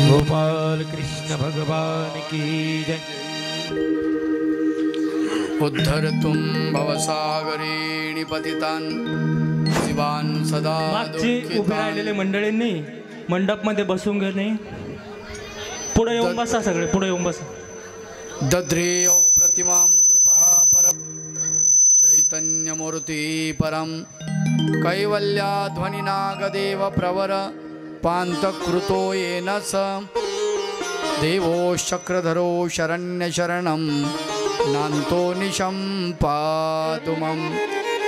गोपाल कृष्ण भगवान की जय। उद्धरतुं भवसागरेणि पतितान् शिवान् सदा मागची उभे राहिलेले मंडळींनी मंडप मध्ये बसून घेणे, पुढे येऊन बसा, सगळे पुढे येऊन बसा। दध्रेयो प्रतिमां कृपा परम चैतन्यमूर्ति परम कैवल्याध्वनिनागदेव प्रवर पान्तकृतो येन स देवो चक्रधरो शरण्यशरणं नान्तो निशं पातु मम।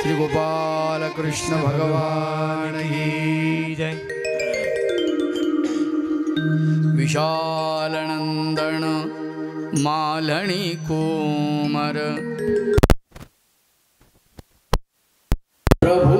श्री गोपाल कृष्ण भगवान की जय। विशालनंदन मालणी कुमार प्रभु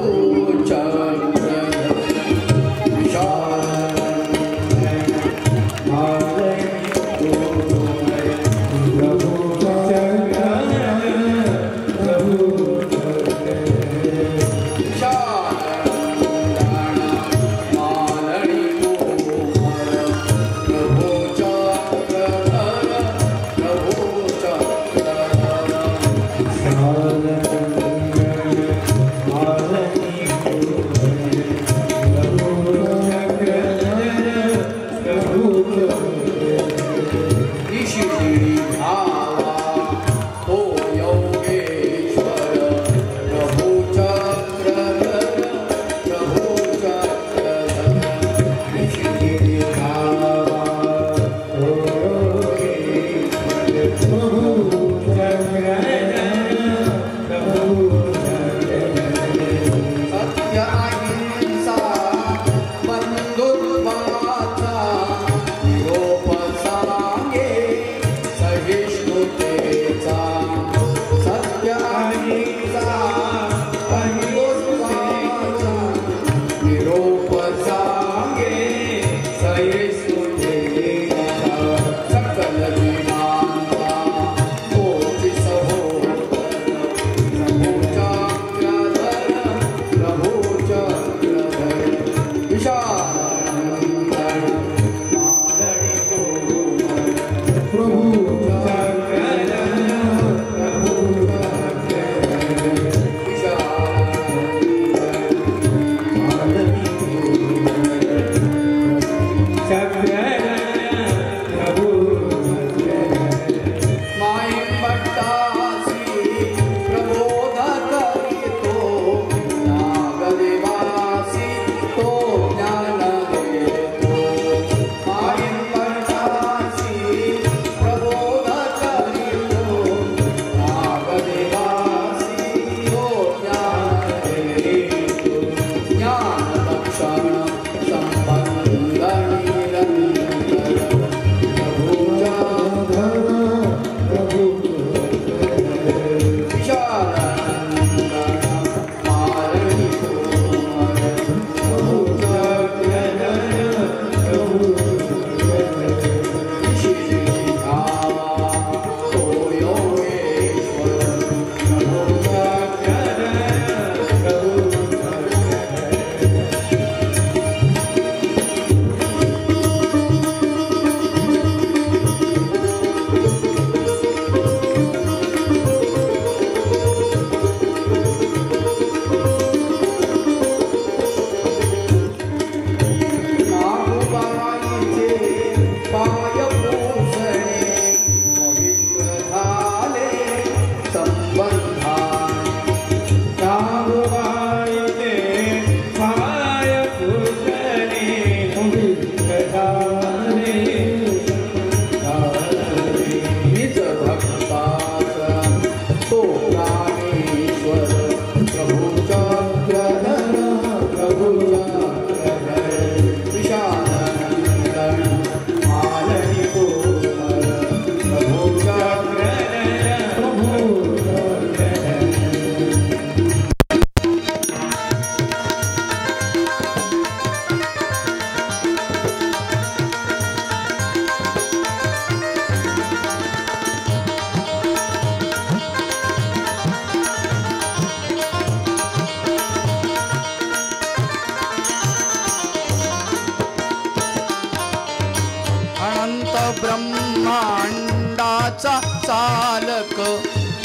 ब्रह्मांडाचा चालक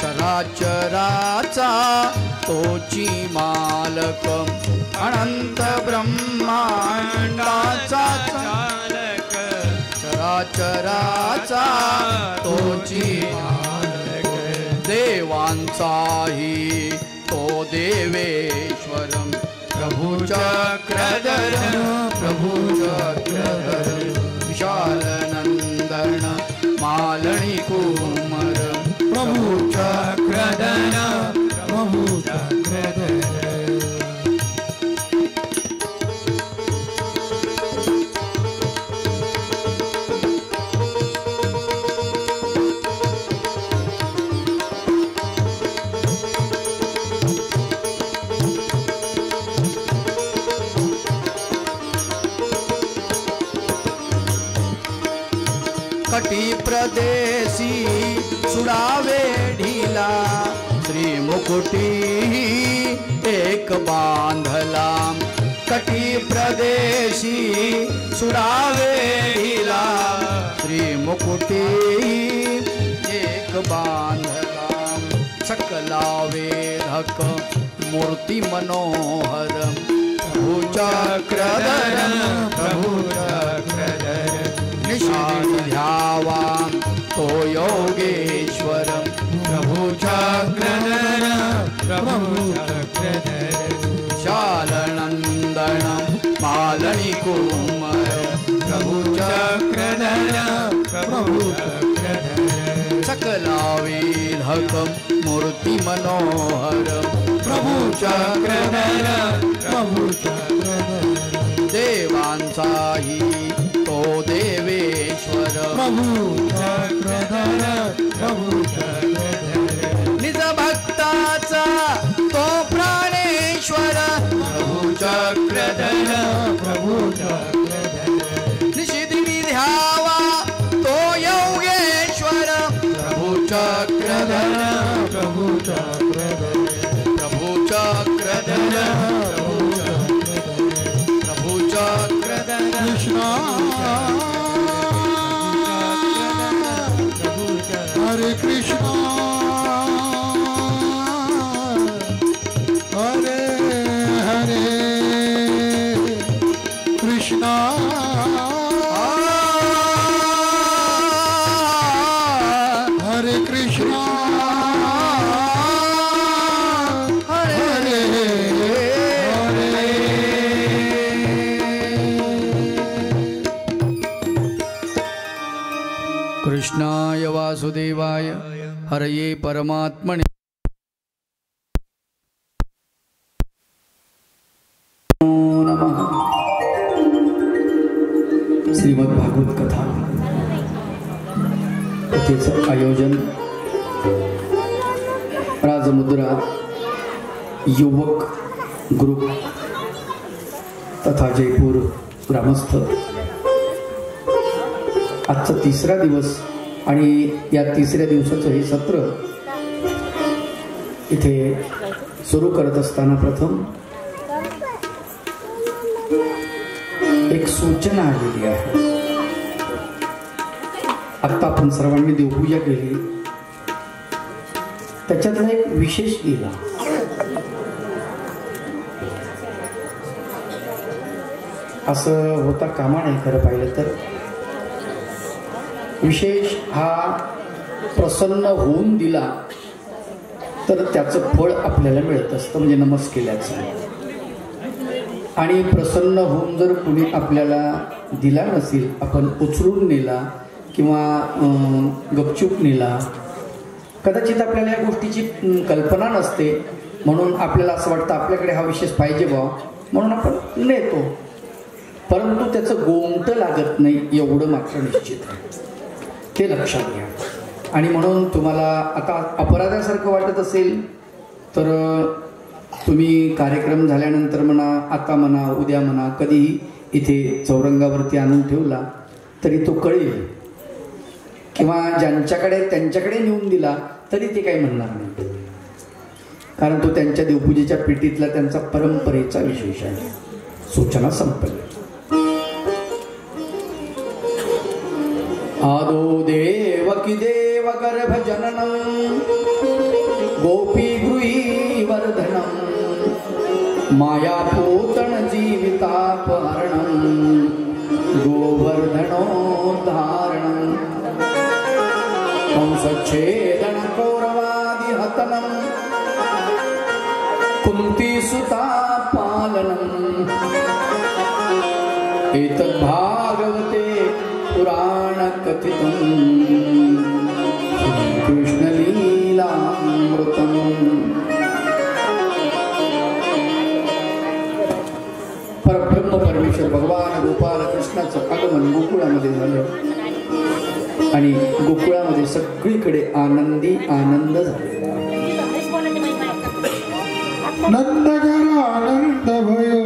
चराचराचा तोची मालक अनंत ब्रह्मांडाचा चालक चराचराचा तोची मालक देवांचाही तो देवेश्वर प्रभु चक्रधर विशाल नंदन मालणी कुमर प्रभु चक्रधर कटी प्रदेशी सुडावे ढिला श्री मुकुटी एक बांधला कटी प्रदेशी सुडावे ढिला श्री मुकुटी एक बांधला सकला वेधक मूर्ती मनोहर प्रभु चक्रधर ध्यावा तो योगेश्वर प्रभु चक्रधर शालनंदन मालनी कुमर प्रभु चक्रधर सकला वेधक मूर्ति मनोहर प्रभु चक्रधर देवांचाही तो देवेश्वर प्रभु निज भक्ताचा तो प्राणेश्वर प्रभु चक्रधर निषिधी ध्यावा तो योगेश्वर प्रभु चक्रधर प्रभु चक्रधर कृष्णा हरे कृष्णा हरे हरे कृष्णा हरे कृष्णा कृष्णाय वासुदेवाय हरये परमात्मने नमः। श्रीमद् भागवत कथा कथेचं आयोजन राजमुद्रा युवक ग्रुप तथा जयपूर ग्रामस्थ आजचा तिसरा दिवस आणि या तिसऱ्या दिवसाचं हे सत्र इथे सुरू करत असताना प्रथम एक सूचना आलेली आहे। आता आपण सर्वांनी देवपूजा केली त्याच्यातला एक विशेष दिला असं होता कामा नाही खरं पाहिलं तर विशेष हा प्रसन्न होऊन दिला तर त्याचं फळ आपल्याला मिळत असतं म्हणजे नमस केल्याचं आणि प्रसन्न होऊन जर कुणी आपल्याला दिला नसेल आपण उचलून नेला किंवा गपचूप नेला कदाचित आपल्याला या गोष्टीची कल्पना नसते म्हणून आपल्याला असं वाटतं आपल्याकडे हा विशेष पाहिजे बा म्हणून आपण नेतो परंतु त्याचं गोमटं लागत नाही एवढं मात्र निश्चित आहे ते लक्षात घ्या। आणि म्हणून तुम्हाला आता अपराधासारखं वाटत असेल तर तुम्ही कार्यक्रम झाल्यानंतर म्हणा आता म्हणा उद्या म्हणा कधीही इथे चौरंगावरती आणून ठेवला तरी तो कळेल किंवा ज्यांच्याकडे त्यांच्याकडे नेऊन दिला तरी ते काही म्हणणार नाही कारण तो त्यांच्या देवपूजेच्या पेटीतला त्यांचा परंपरेचा विशेष आहे। सूचना संपली। आदो देवकी देव गर्भ जननं गोपी गृही वर्धनं मायापूतन जीवितापहरणं गोवर्धनोद्धारणं कंसच्छेदन कौरवादिहतनं कुन्तीसुता पालनम् एतद्भागवते पुराणकथितं कृष्णलीलामृतम्। परब्रह्म परमेश्वर भगवान गोपाल कृष्णाचं आगमन गोकुळामध्ये झालं आणि गोकुळामध्ये सगळीकडे आनंदी आनंद झालेला। नंदघर आनंद भयो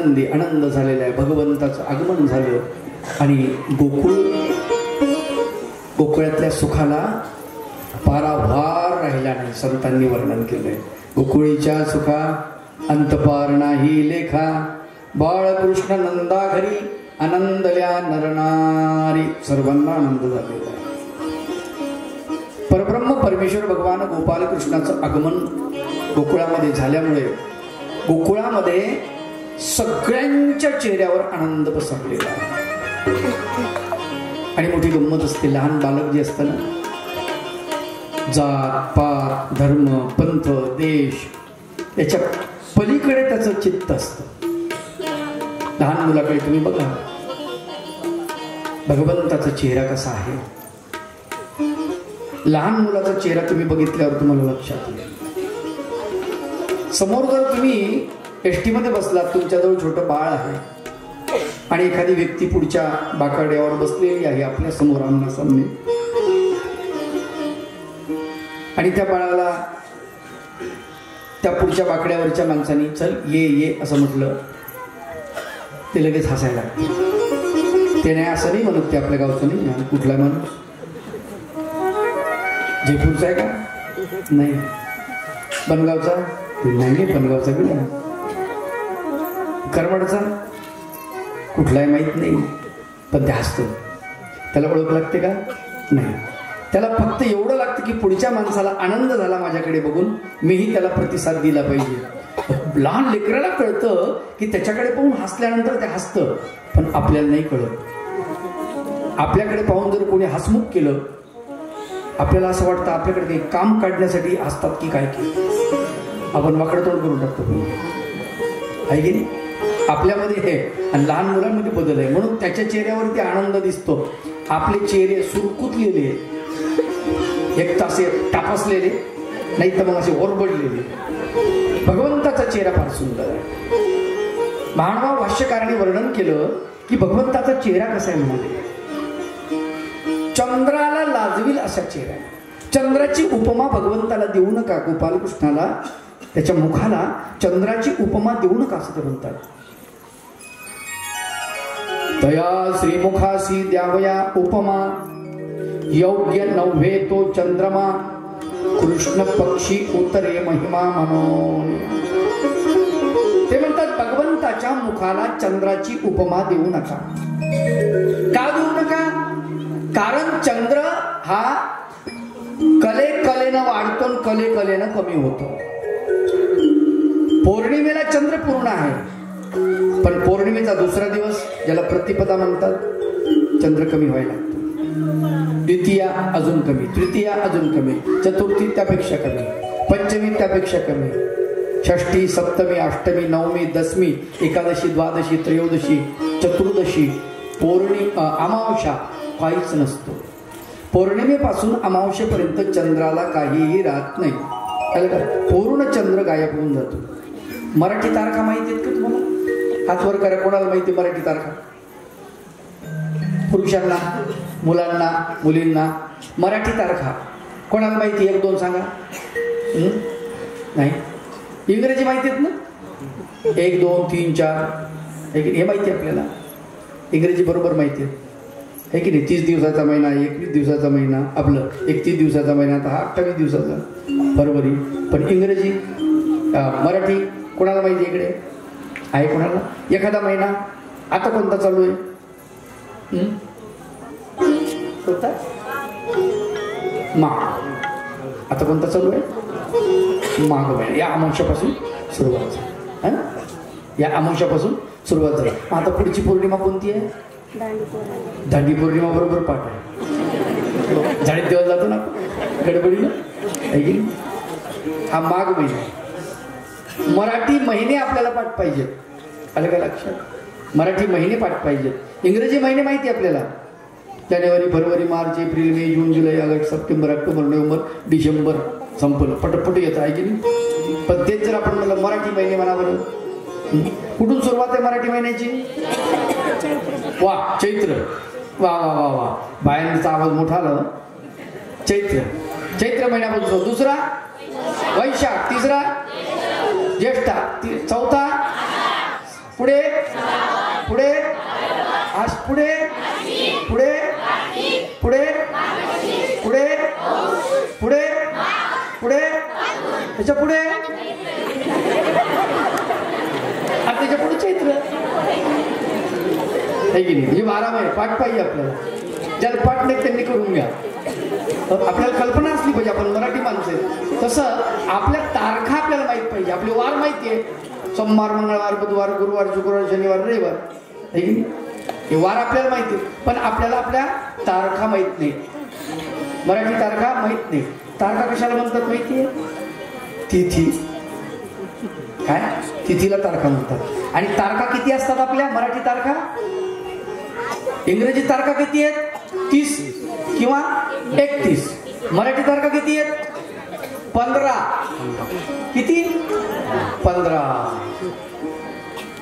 आनंदी आनंद झालेला आहे. भगवंताचं आगमन झालं आणि गोकुळातल्या सुखाला पाराभार राहिला नाही. संतांनी वर्णन केलंय. गोकुळीच्या सुखा अंतपार नाही लेखा, बाळकृष्ण नंदा घरी आनंदल्या नरनारी. सर्वांना आनंद झालेला आहे. परब्रह्म परमेश्वर भगवान गोपालकृष्णाचं आगमन गोकुळामध्ये झाल्यामुळे गोकुळामध्ये सगळ्यांच्या चेहऱ्यावर आनंद पसरलेला आहे. आणि मोठी गंमत असते. लहान बालक जे असतं ना, जात पात धर्म पंथ देश याच्या पलीकडे त्याचं चित्त असतं. लहान मुलाकडे तुम्ही बघा, भगवंताचा चेहरा कसा आहे. लहान मुलाचा चेहरा तुम्ही बघितल्यावर तुम्हाला लक्षात येईल. समोर जर तुम्ही एसटी मध्ये बसलात, तुमच्याजवळ छोटं बाळ आहे आणि एखादी व्यक्ती पुढच्या बाकाड्यावर बसलेली आहे आपल्या समोर आमनासामने, आणि त्या बाळाला त्या पुढच्या बाकड्यावरच्या माणसाने चल ये ये असं म्हटलं, ते लगेच हसायला लागते. ते नाही असं नाही म्हणत, ते आपल्या गावचं नाही. कुठला माणूस जयपूरचा आहे का? नाही. बनगावचा? नाही. बनगावचा बी नाही. करमाडचा? कुठलाही माहीत नाही, पण ते हसतो. त्याला ओळख लागते का? नाही. त्याला फक्त एवढं लागतं की पुढच्या माणसाला आनंद झाला माझ्याकडे बघून, मीही त्याला प्रतिसाद दिला पाहिजे. लहान लेकराला कळतं की त्याच्याकडे पाहून हसल्यानंतर ते हसतं, पण आपल्याला नाही कळत. आपल्याकडे पाहून जर कोणी हसमुख केलं, आपल्याला असं वाटतं आपल्याकडे ते काम काढण्यासाठी असतात की काय की, आपण वाकडं तोंड करून टाकतो. आहे की नाही? आपल्यामध्ये हे आणि लहान मुलांमध्ये बदल आहे. म्हणून त्याच्या चेहऱ्यावरती आनंद दिसतो. आपले चेहरे सुरकुतलेले, एक तास टापसलेले, नाही तर मग असे ओरबडलेले. भगवंताचा चेहरा फार सुंदर आहे. महानुभाव भाष्यकाराने वर्णन केलं की भगवंताचा चेहरा कसा आहे म्हणाले. चंद्राला लाजविल असा चेहरा. चंद्राची उपमा भगवंताला देऊ नका. गोपालकृष्णाला त्याच्या मुखाला चंद्राची उपमा देऊ नका असं ते म्हणतात. तया श्रीमुखासी द्यावया उपमा, योग्य नव्हे तो चंद्रमा, कृष्ण पक्षी उतरे महिमा म्हणून. ते म्हणतात भगवंताच्या मुखाला चंद्राची उपमा देऊ नका. का देऊ नका? कारण चंद्र हा कलेनं वाढतो, कलेनं कमी होतो. पौर्णिमेला चंद्र पूर्ण आहे, पण पौर्णिमेचा दुसरा दिवस ज्याला प्रतिपदा म्हणतात, चंद्र कमी व्हायला लागतो. द्वितीया अजून कमी, तृतीया अजून कमी, चतुर्थी त्यापेक्षा कमी, पंचमी त्यापेक्षा कमी, षष्ठी सप्तमी अष्टमी नवमी दशमी एकादशी द्वादशी त्रयोदशी चतुर्दशी अमावस्या काहीच नसतो. पौर्णिमेपासून अमावस्येपर्यंत चंद्राला काहीही राहत नाही. पूर्ण चंद्र गायब होऊन जातो. मराठी तारखा माहिती आहेत का तुम्हाला? हात वर करा कोणाला माहिती मराठी तारखा. पुरुषांना, मुलांना, मुलींना मराठी तारखा कोणाला माहिती? एक दोन सांगा. नाही. इंग्रजी माहिती आहेत ना? 1 2 3 4 हे माहिती आपल्याला. इंग्रजी बरोबर माहिती आहे की नाही? 30 दिवसाचा महिना, 21 दिवसाचा महिना, आपलं 31 दिवसाचा महिना, आता हा 28 दिवसाचा फरवरी. पण इंग्रजी मराठी कोणाला माहिती? इकडे आहे कोणाला? एखादा महिना आता कोणता चालू आहे? माघ. आता कोणता चालू आहे? माघ महिना. या अमावस्यापासून सुरुवात झाली. या अमावस्यापासून सुरुवात झाली. आता पुढची पौर्णिमा कोणती आहे? दांडी पौर्णिमा. बरोबर पाठ आहे. झाडीत देवाला जातो ना गडबडीनं. हा माघ महिना. मराठी महिने आपल्याला पाठ पाहिजेत. आलं का लक्षात? मराठी महिने पाठ पाहिजेत. इंग्रजी महिने माहिती आपल्याला. जानेवारी फेब्रुवारी मार्च एप्रिल मे जून जुलै ऑगस्ट सप्टेंबर ऑक्टोबर नोव्हेंबर डिसेंबर संपलं. पटपट येतं आहे की नाही? पण तेच जर आपण म्हणलं मराठी महिने म्हणा बरं, कुठून सुरुवात आहे मराठी महिन्याची? वा, चैत्र. वा वा वा वा, बायांचा आवाज मोठा आला. चैत्र. चैत्र महिन्यापासून. दुसरा वैशाख, तिसरा ज्येष्ठा, चौथा पुढे पुढे आश पुढे पुढे पुढे पुढे पुढे पुढे त्याच्या पुढे त्याच्या पुढे चैत्र आहे की नाही. हे आराम आहे. पाठ पाहिजे आपल्याला. ज्याला पाठ नाही त्यांनी करून घ्या. आपल्याला कल्पना असली पाहिजे. आपण मराठी माणसं आहे. तसं आपल्या तारखा आपल्याला माहित पाहिजे. आपले वार माहिती आहे. सोमवार, मंगळवार, बुधवार, गुरुवार, शुक्रवार, शनिवार, रविवार आहे की नाही. हे वार आपल्याला माहिती आहे. पण आपल्याला आपल्या तारखा माहित नाही. मराठी तारखा माहित नाही. तारखा कशाला म्हणतात माहिती आहे? तिथी. काय तिथीला तारखा म्हणतात. आणि तारखा किती असतात आपल्या मराठी तारखा? इंग्रजी तारखा किती आहेत? 30 किंवा 31. मराठी तारखा किती आहेत? 15. किती? 15.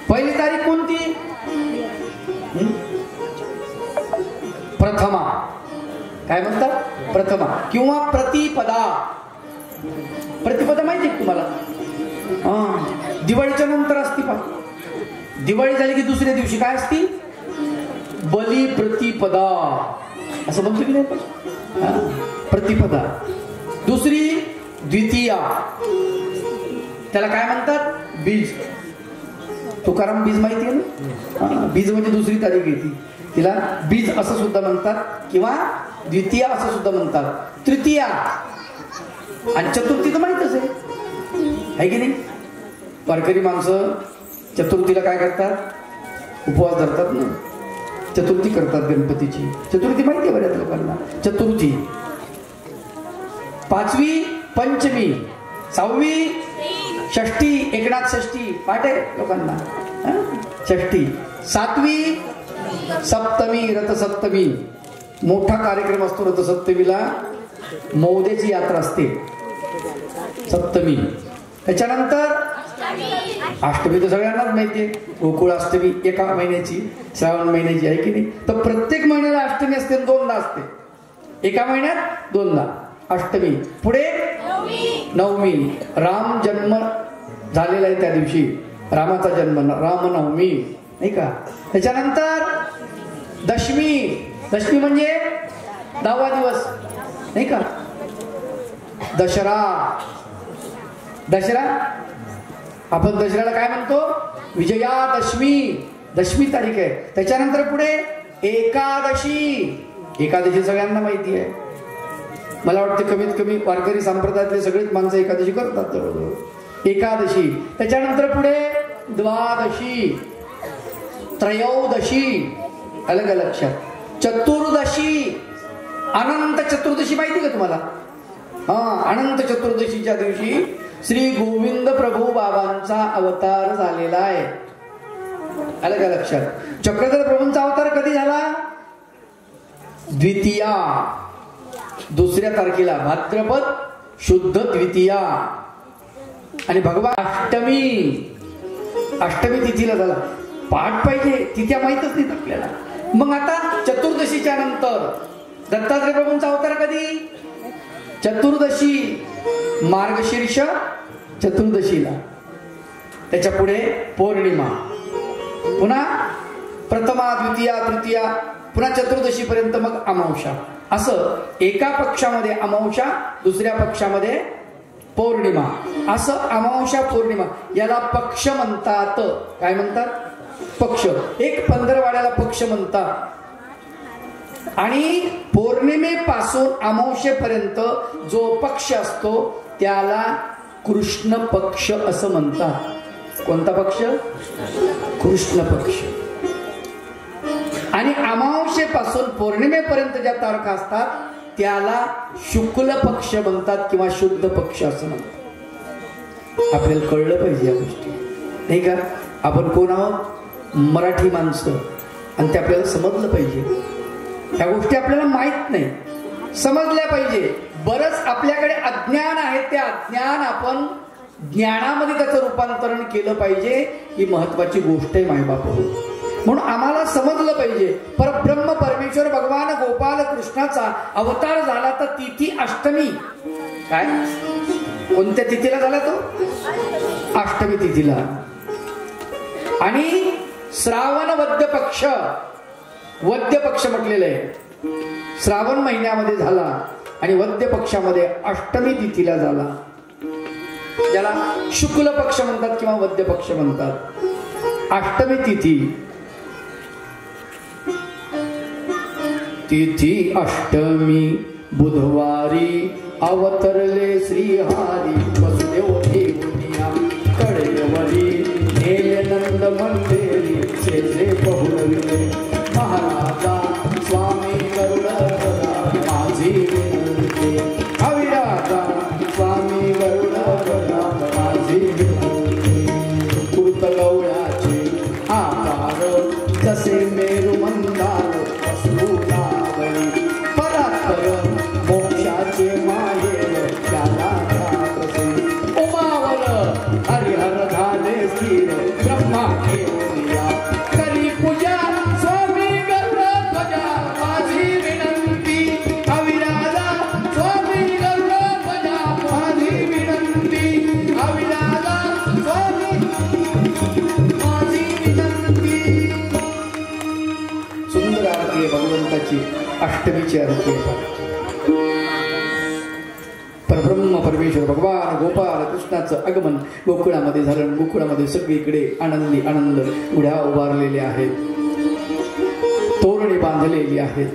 पहिली तारीख कोणती? प्रथमा. काय म्हणतात? प्रथमा किंवा प्रतिपदा. प्रतिपदा माहिती आहे तुम्हाला? दिवाळीच्या नंतर असती. पा दिवाळी झाली की दुसऱ्या दिवशी काय असती? बली प्रतिपदा असं म्हणतो की नाही? प्रतिपदा. दुसरी द्वितीया. त्याला काय म्हणतात? बीज. तुकाराम बीज माहिती आहे ना? बीज म्हणजे दुसरी तारीख येते. तिला बीज असं सुद्धा म्हणतात किंवा द्वितीया असं सुद्धा म्हणतात. तृतीया आणि चतुर्थी तर माहितच आहे की नाही. वारकरी माणसं चतुर्थीला काय करतात? उपवास धरतात ना. चतुर्थी करतात गणपतीची. चतुर्थी माहिती आहे बऱ्याच लोकांना. चतुर्थी. 5वी पंचमी. 6वी षष्ठी. एकनाथ षष्ठी पाठ आहे लोकांना. षष्ठी. 7वी सप्तमी. रथसप्तमी. मोठा कार्यक्रम असतो रथसप्तमीला. मौद्याची यात्रा असते सप्तमी. त्याच्यानंतर अष्टमी तर सगळ्यांनाच माहितीये. गोकुळ अष्टमी एका महिन्याची, श्रावण महिन्याची आहे की नाही. तर प्रत्येक महिन्याला अष्टमी असते. 2दा असते. एका महिन्यात 2दा अष्टमी. पुढे नवमी. राम जन्म झालेला आहे त्या दिवशी. रामाचा जन्म रामनवमी नाही का. त्याच्यानंतर दशमी. दशमी म्हणजे 10वा दिवस नाही का. दसरा. दसरा आपण दसऱ्याला काय म्हणतो? विजयादशमी. दशमी तारीख आहे. त्याच्यानंतर पुढे एकादशी. एकादशी सगळ्यांना माहिती आहे. मला वाटतं कमीत कमी वारकरी संप्रदायातले सगळेच माणसं एकादशी करतात जवळजवळ. एकादशी. त्याच्यानंतर पुढे द्वादशी. त्रयोदशी. अलग अलग लक्षात. चतुर्दशी. अनंत चतुर्दशी माहिती का तुम्हाला? अनंत चतुर्दशीच्या दिवशी श्री गोविंद प्रभू बाबांचा अवतार झालेला आहे. अलग अलग लक्षात. चक्रधर प्रभूंचा अवतार कधी झाला? द्वितीया. 2ऱ्या तारखेला भाद्रपद शुद्ध द्वितीया. आणि भगवान अष्टमी. अष्टमी तिथीला झाला. पाठ पाहिजे. तिथ्या माहितच नाहीत आपल्याला. मग आता चतुर्दशीच्या नंतर दत्तात्रय प्रभूंचा अवतार कधी? चतुर्दशी. मार्गशीर्ष चतुर्दशीला. त्याच्या पुढे पौर्णिमा. पुन्हा प्रथमा, द्वितीया, तृतीया, पुन्हा चतुर्दशी पर्यंत मग अमावस्या. असं एका पक्षामध्ये अमावस्या, दुसऱ्या पक्षामध्ये पौर्णिमा. असं अमावस्या पौर्णिमा याला पक्ष म्हणतात. काय म्हणतात? पक्ष. एक पंधरवाड्याला पक्ष म्हणतात. आणि पौर्णिमेपासून अमावस्येपर्यंत जो पक्ष असतो त्याला कृष्ण पक्ष असं म्हणतात. कोणता पक्ष? कृष्ण पक्ष. आणि अमावस्येपासून पौर्णिमेपर्यंत ज्या तारखा असतात त्याला शुक्ल पक्ष म्हणतात किंवा शुद्ध पक्ष असं म्हणतात. आपल्याला कळलं पाहिजे या गोष्टी नाही का. आपण कोण आहोत? मराठी माणसं. आणि ते आपल्याला समजलं पाहिजे. ह्या गोष्टी आपल्याला माहित नाही, समजल्या पाहिजे. बरंच आपल्याकडे अज्ञान आहे. ते अज्ञान आपण ज्ञानामध्ये त्याचं रूपांतरण केलं पाहिजे. ही महत्वाची गोष्ट आहे मायबाप. म्हणून आम्हाला समजलं पाहिजे परब्रह्म परमेश्वर भगवान गोपाल कृष्णाचा अवतार झाला तर तिथी अष्टमी. काय? कोणत्या तिथीला झाला तो? अष्टमी तिथीला. आणि श्रावण वद्य पक्ष, वद्य पक्ष म्हटलेलं आहे, श्रावण महिन्यामध्ये झाला आणि वद्य पक्षामध्ये अष्टमी तिथीला झाला, ज्याला शुक्ल पक्ष म्हणतात किंवा वद्य पक्ष म्हणतात. अष्टमी तिथी, तिथी अष्टमी बुधवारी अवतरले श्रीहारी वसुदेव देवनिया कळेवरी नेले नंद मंदिरी शेजले बहुलविले महाराजा स्वामी गरुडधरा माझी विनंती अविराजा स्वामी गरुडधरा माझी विनंती कृत गवळ्याचे आकार तसे मेरू मंदार वसुधावरी परात्पर मोक्षाचे माहेर त्याला ठाकसे उमावर हरिहर झाले स्थिर ब्रह्मा घेऊया करी पूजा स्वामी गरुडध्वजा माझी विनंती अविराजा स्वामी गरुडध्वजा माझी विनंती अविराजा स्वामी माझी विनंती. सुंदर आरती आहे भगवंताची, अष्टमीची आरती आहे. परब्रह्म परमेश्वर भगवान गोपाल कृष्णाचं आगमन गोकुळामध्ये झालं. गोकुळामध्ये सगळीकडे आनंदी आनंद उड्या उभारलेल्या आहेत, तोरणे बांधलेली आहेत,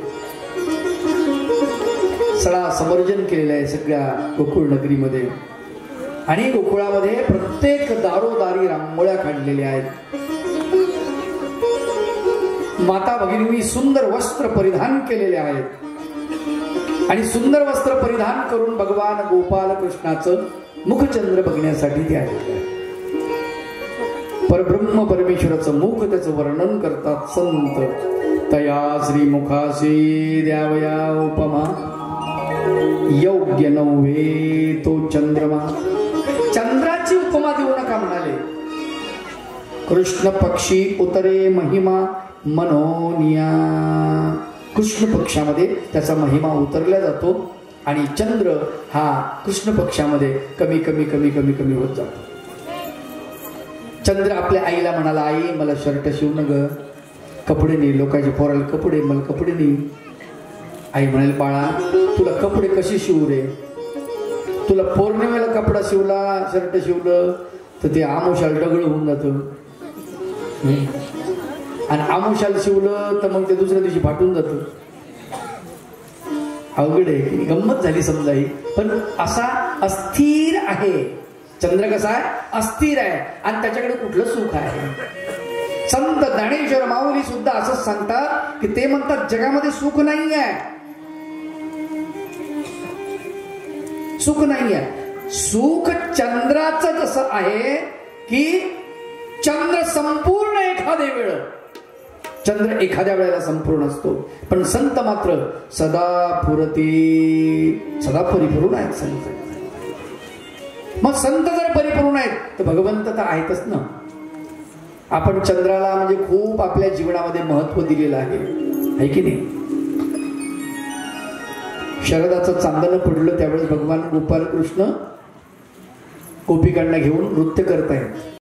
सडा समर्जन केलेलं आहे सगळ्या गोकुळ नगरीमध्ये. आणि गोकुळामध्ये प्रत्येक दारोदारी रांगोळ्या काढलेल्या आहेत. माता भगिनींनी सुंदर वस्त्र परिधान केलेले आहेत आणि सुंदर वस्त्र परिधान करून भगवान गोपाल कृष्णाचं मुखचंद्र बघण्यासाठी ते आलेले आहेत. परब्रह्म परमेश्वराचं मुख, त्याचं वर्णन करतात संत. तया श्रीमुखासी द्यावया उपमा योग्य नव्हे तो चंद्रमा. चंद्राची उपमा देऊ नका म्हणाले. कृष्ण पक्षी उतरे महिमा मनोनिया. कृष्ण पक्षामध्ये त्याचा महिमा उतरला जातो आणि चंद्र हा कृष्ण पक्षामध्ये कमी कमी कमी कमी कमी होत जातो. चंद्र आपल्या आईला म्हणाला, आई मला शर्ट शिवणं ग, कपडे नाही, लोकांचे पोराला कपडे, मला कपडे नाही. आई म्हणाली, बाळा तुला कपडे कसे शिवू रे, तुला पौर्णिमेला कपडा शिवला, शर्ट शिवलं तर ते आमोशाला डगळ होऊन जातं, आणि आमुषाला शिवलं तर मग ते दुसऱ्या दिवशी फाटून जातं. अवघड आहे, गंमत झाली समजा ही. पण असा अस्थिर आहे चंद्र. कसा आहे? अस्थिर आहे आणि त्याच्याकडे कुठलं सुख आहे. संत ज्ञानेश्वर माऊली सुद्धा असंच सांगतात की ते म्हणतात जगामध्ये सुख नाही आहे, सुख नाही आहे. सुख चंद्राचं जसं आहे की चंद्र संपूर्ण एखाद्या वेळ, चंद्र एखाद्या वेळेला संपूर्ण असतो, पण संत मात्र सदा पुरती, सदा परिपूर्ण आहेत संत. मग संत जर परिपूर्ण आहेत तर भगवंत तर आहेतच ना. आपण चंद्राला म्हणजे खूप आपल्या जीवनामध्ये महत्व दिलेलं आहे की नाही. शरदाचं चांदणं पडलं त्यावेळेस भगवान गोपाल कृष्ण गोपिकांना घेऊन नृत्य करतायत.